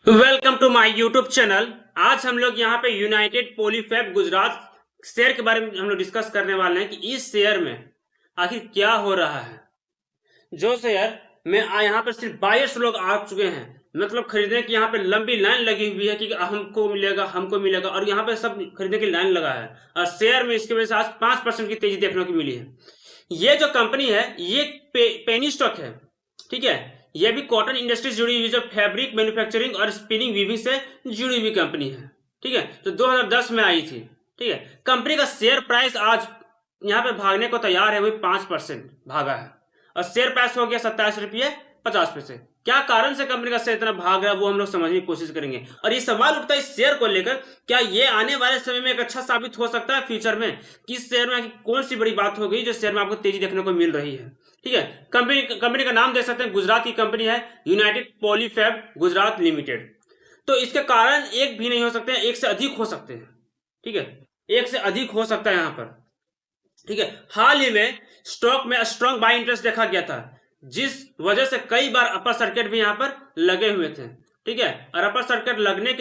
Welcome to my YouTube channel. आज हम लोग यहाँ पे यूनाइटेड पॉलीफैब गुजरात शेयर के बारे में हम लोग डिस्कस करने वाले हैं कि इस शेयर में आखिर क्या हो रहा है। जो शेयर में यहाँ पर सिर्फ बायर्स लोग आ चुके हैं, मतलब खरीदने की यहाँ पे लंबी लाइन लगी हुई है कि हमको मिलेगा और यहाँ पे सब खरीदने की लाइन लगा है और शेयर में इसकी वजह से आज 5% की तेजी देखने को मिली है। ये जो कंपनी है ये पेनी स्टॉक है, ठीक है। ये भी कॉटन इंडस्ट्री से जुड़ी हुई, जो फैब्रिक मैन्युफैक्चरिंग और स्पिनिंग वीविंग से जुड़ी हुई कंपनी है, ठीक है। तो 2010 में आई थी, ठीक है। कंपनी का शेयर प्राइस आज यहाँ पे भागने को तैयार है, वही 5% भागा है और शेयर प्राइस हो गया 27 रुपये 50 पैसे। क्या कारण से कंपनी का शेयर इतना भाग रहा है वो हम लोग समझने की कोशिश करेंगे। और ये सवाल उठता है इस शेयर को लेकर, क्या ये आने वाले समय में एक अच्छा साबित हो सकता है फ्यूचर में कि इस शेयर में कौन सी बड़ी बात हो गई जो शेयर में आपको तेजी देखने को मिल रही है, ठीक है। कंपनी का नाम देख सकते हैं, गुजरात की कंपनी है यूनाइटेड पॉलीफैब गुजरात लिमिटेड। तो इसके कारण एक भी नहीं हो सकते हैं, एक से अधिक हो सकते हैं, ठीक है। एक से अधिक हो सकता है यहाँ पर, ठीक है। हाल ही में स्टॉक में स्ट्रॉन्ग बाय इंटरेस्ट देखा गया था, जिस वजह से कई बार अपर सर्किट भी यहां पर लगे हुए थे, ठीक है। और अपर सर्किट लगने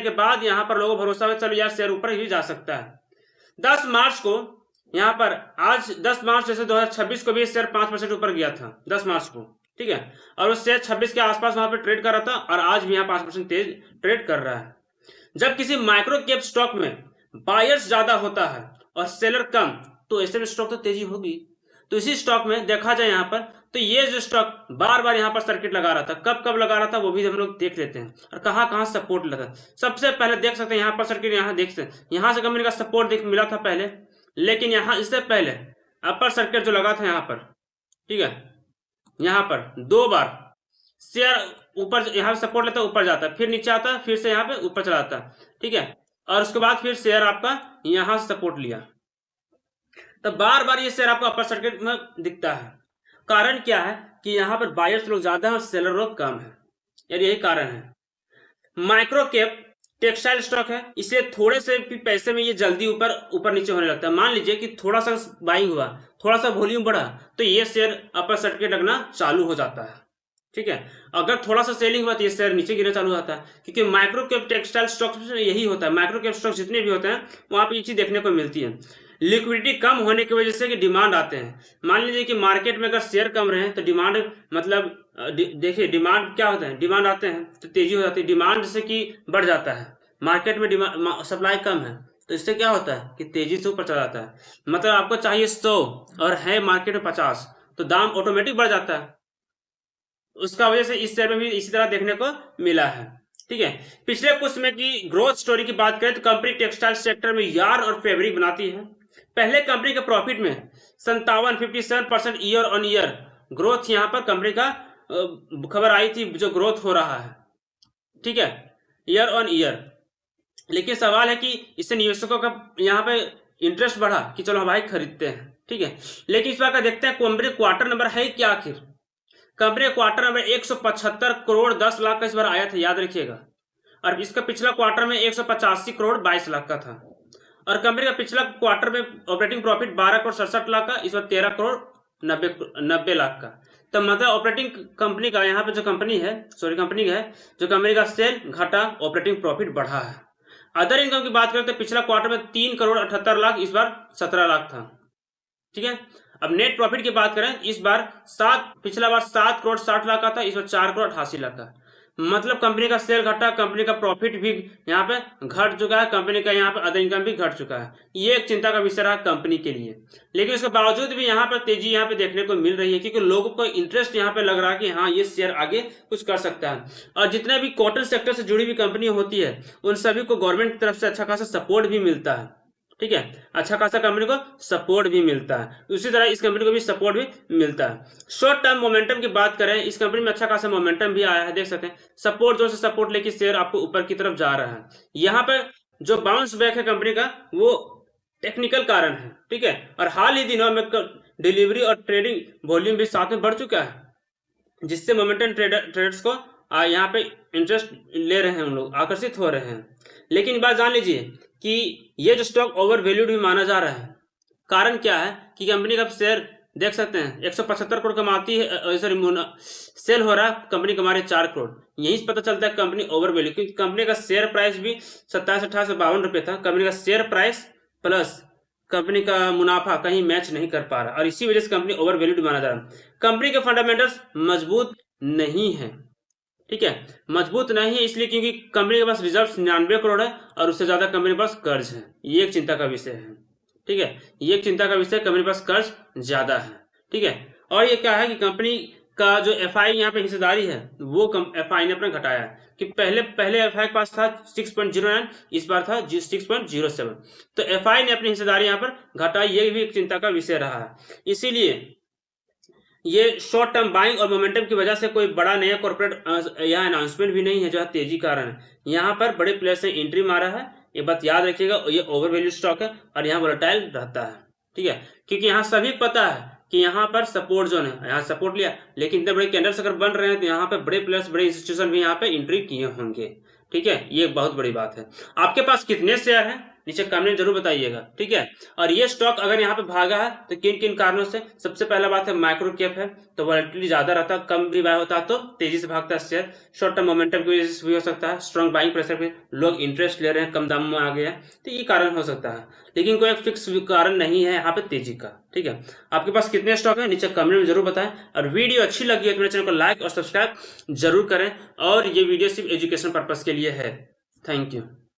के बाद यहां पर लोगों को भरोसा हुआ चलो यार शेयर ऊपर ही जा सकता है। 10 मार्च को यहां पर, आज 10 मार्च जैसे 2026 को भी शेयर 5% ऊपर गया था 10 मार्च को, ठीक है। और वो शेयर 26 के आसपास वहां पर ट्रेड कर रहा था और आज भी यहाँ 5% तेज ट्रेड कर रहा है। जब किसी माइक्रो कैप स्टॉक में बायर्स ज्यादा होता है और सेलर कम, तो ऐसे में स्टॉक तो तेजी होगी। तो इसी स्टॉक में देखा जाए यहाँ पर, तो ये जो स्टॉक बार बार यहाँ पर सर्किट लगा रहा था, कब कब लगा रहा था वो भी हम लोग देख लेते हैं और कहाँ कहाँ सपोर्ट लगा। सबसे पहले देख सकते हैं यहाँ पर सर्किट, यहाँ देखते हैं यहाँ से कंपनी का सपोर्ट मिला था पहले, लेकिन यहाँ इससे पहले अपर सर्किट जो लगा था यहाँ पर, ठीक है। यहाँ पर 2 बार शेयर ऊपर, यहाँ पे सपोर्ट लेता है ऊपर जाता है, फिर नीचे आता है, फिर से यहाँ पे ऊपर चला जाता है, ठीक है। और उसके बाद फिर शेयर आपका यहाँ से सपोर्ट लिया, तो बार बार ये शेयर आपको अपर सर्किट में दिखता है। कारण क्या है कि यहाँ पर बायर्स लोग ज्यादा है और सेलर लोग कम है, यार यही कारण है। माइक्रो कैप टेक्सटाइल स्टॉक है, इसलिए थोड़े से भी पैसे में ये जल्दी ऊपर ऊपर नीचे होने लगता है। मान लीजिए कि थोड़ा सा बाइंग हुआ, थोड़ा सा वॉल्यूम बढ़ा, तो ये शेयर अपर सर्किट लगना चालू हो जाता है, ठीक है। अगर थोड़ा सा सेलिंग हुआ तो ये शेयर नीचे गिरना चालू होता है, क्योंकि माइक्रो कैप टेक्सटाइल स्टॉक्स में यही होता है। माइक्रो कैप स्टॉक जितने भी होते हैं वहां पर ये चीज देखने को मिलती है। लिक्विडिटी कम होने की वजह से कि डिमांड आते हैं। मान लीजिए कि मार्केट में अगर शेयर कम रहे तो डिमांड, मतलब देखिए डिमांड क्या होता है, डिमांड आते हैं तो तेजी हो जाती है। डिमांड जैसे कि बढ़ जाता है, मार्केट में डिमांड सप्लाई कम है तो इससे क्या होता है कि तेजी से ऊपर चला जाता है। मतलब आपको चाहिए 100 और है मार्केट में 50, तो दाम ऑटोमेटिक बढ़ जाता है। उसका वजह से इस शेयर में भी इसी तरह देखने को मिला है, ठीक है। पिछले कुछ समय की ग्रोथ स्टोरी की बात करें तो कंपनी टेक्सटाइल सेक्टर में यार्न और फैब्रिक बनाती है। पहले कंपनी के प्रॉफिट में 57% ईयर ऑन ईयर ग्रोथ यहाँ पर कंपनी का खबर आई थी, जो ग्रोथ हो रहा है, ठीक है, ईयर ऑन ईयर। लेकिन सवाल है कि इससे निवेशकों का यहाँ पे इंटरेस्ट बढ़ा कि चलो भाई खरीदते हैं, ठीक है। लेकिन इस बार का देखते हैं कंपनी क्वार्टर नंबर है क्या आखिर। Company quarter number 175 crore 10 lakh का इस बार आया था, याद रखिएगा। और इसका पिछला क्वार्टर में 185 करोड़ 22 लाख का था। और कंपनी का पिछला क्वार्टर में ऑपरेटिंग प्रॉफिट 12 करोड़ 67 लाख का, इस बार 13 करोड़ 90 लाख का। तो मतलब ऑपरेटिंग कंपनी का यहाँ पे जो कंपनी है, जो कंपनी का सेल घटा, ऑपरेटिंग प्रॉफिट बढ़ा है। अदर इनकम की बात करें तो पिछला क्वार्टर में 3 करोड़ 78 लाख, इस बार 17 लाख था, ठीक है। अब नेट प्रॉफिट की बात करें, इस बार पिछला बार 7 करोड़ 60 लाख का था, इस बार 4 करोड़ 88 लाख का। मतलब कंपनी का सेल घटा, कंपनी का प्रॉफिट भी यहाँ पे घट चुका है, कंपनी का यहाँ पे अदर इनकम भी घट चुका है। ये एक चिंता का विषय रहा कंपनी के लिए। लेकिन उसके बावजूद भी यहाँ पर तेजी यहाँ पे देखने को मिल रही है, क्योंकि लोगों को इंटरेस्ट यहाँ पे लग रहा है कि हाँ ये शेयर आगे कुछ कर सकता है। और जितने भी कॉटन सेक्टर से जुड़ी हुई कंपनी होती है उन सभी को गवर्नमेंट की तरफ से अच्छा खासा सपोर्ट भी मिलता है, ठीक है। अच्छा खासा कंपनी को सपोर्ट भी मिलता है, उसी तरह इस कंपनी को भी सपोर्ट भी मिलता है। शॉर्ट टर्म मोमेंटम की बात करें, इस कंपनी में अच्छा खासा मोमेंटम भी आया है, देख सकते हैं सपोर्ट जोन से सपोर्ट लेके शेयर आपको ऊपर की तरफ जा रहा है। यहाँ पर जो बाउंस बैक है कंपनी का वो टेक्निकल कारण है, ठीक है। और हाल ही दिनों में डिलीवरी और ट्रेडिंग वॉल्यूम भी साथ में बढ़ चुका है, जिससे मोमेंटम ट्रेडर्स को यहाँ पे इंटरेस्ट ले रहे हैं, उन लोग आकर्षित हो रहे हैं। लेकिन बात जान लीजिए कि ये जो स्टॉक ओवर वैल्यूड भी माना जा रहा है। कारण क्या है कि कंपनी का शेयर देख सकते हैं 175 करोड़ कमाती है, सॉरी सेल हो रहा है, कंपनी कमा रही है 4 करोड़। यहीं से पता चलता है कंपनी ओवर वैल्यू, क्योंकि कंपनी का शेयर प्राइस भी 27, 28 से 52 रुपये था। कंपनी का शेयर प्राइस प्लस कंपनी का मुनाफा कहीं मैच नहीं कर पा रहा, और इसी वजह से कंपनी ओवर वैल्यूड माना जा रहा है। कंपनी के फंडामेंटल्स मजबूत नहीं है, ठीक है, मजबूत नहीं है इसलिए क्योंकि कंपनी के पास रिजर्व 99 करोड़ है और उससे ज्यादा कंपनी के पास कर्ज है। ये एक चिंता का विषय है, ठीक है, ये एक चिंता का विषय, कंपनी के पास कर्ज ज्यादा है, ठीक है। और ये क्या है कि कंपनी का जो एफआई यहाँ पे हिस्सेदारी है वो एफआई ने अपना घटाया है, कि पहले एफआई के पास था 6.09, इस बार था 6.07, तो एफआई ने अपनी हिस्सेदारी यहाँ पर घटाई। ये भी एक चिंता का विषय रहा है। इसीलिए ये शॉर्ट टर्म बाइंग और मोमेंटम की वजह से कोई बड़ा नया कॉर्पोरेट यहाँ अनाउंसमेंट भी नहीं है जो है तेजी कारण है। यहाँ पर बड़े प्लेयर्स ने एंट्री मारा है, ये बात याद रखिएगा। ये ओवर वैल्यू स्टॉक है और यहाँ वोलेटाइल रहता है, ठीक है, क्योंकि यहाँ सभी पता है कि यहाँ पर सपोर्ट जोन है, यहाँ सपोर्ट लिया, लेकिन इतने बड़े कैंडल्स अगर बन रहे हैं तो यहाँ पे बड़े प्लेयर्स, बड़े इंस्टीट्यूशन भी यहाँ पे एंट्री किए होंगे, ठीक है, ये बहुत बड़ी बात है। आपके पास कितने शेयर हैं नीचे कमेंट में जरूर बताइएगा, ठीक है। और ये स्टॉक अगर यहाँ पे भागा है तो किन किन कारणों से? सबसे पहला बात है माइक्रो कैप है, तो वॉलेटिलिटी ज्यादा रहता, कम भी बाय होता तो तेजी से भागता है शेयर। शॉर्ट टर्म मोमेंटम की वजह से भी हो सकता है, स्ट्रॉन्ग बाइंग प्रेशर पे लोग इंटरेस्ट ले रहे हैं, कम दाम में आ गया, तो ये कारण हो सकता है, लेकिन कोई फिक्स कारण नहीं है यहाँ पे तेजी का, ठीक है। आपके पास कितने स्टॉक है नीचे कमेंट में जरूर बताएं, और वीडियो अच्छी लगी है तो मेरे चैनल को लाइक और सब्सक्राइब जरूर करें, और ये वीडियो सिर्फ एजुकेशन पर्पज के लिए है। Thank you.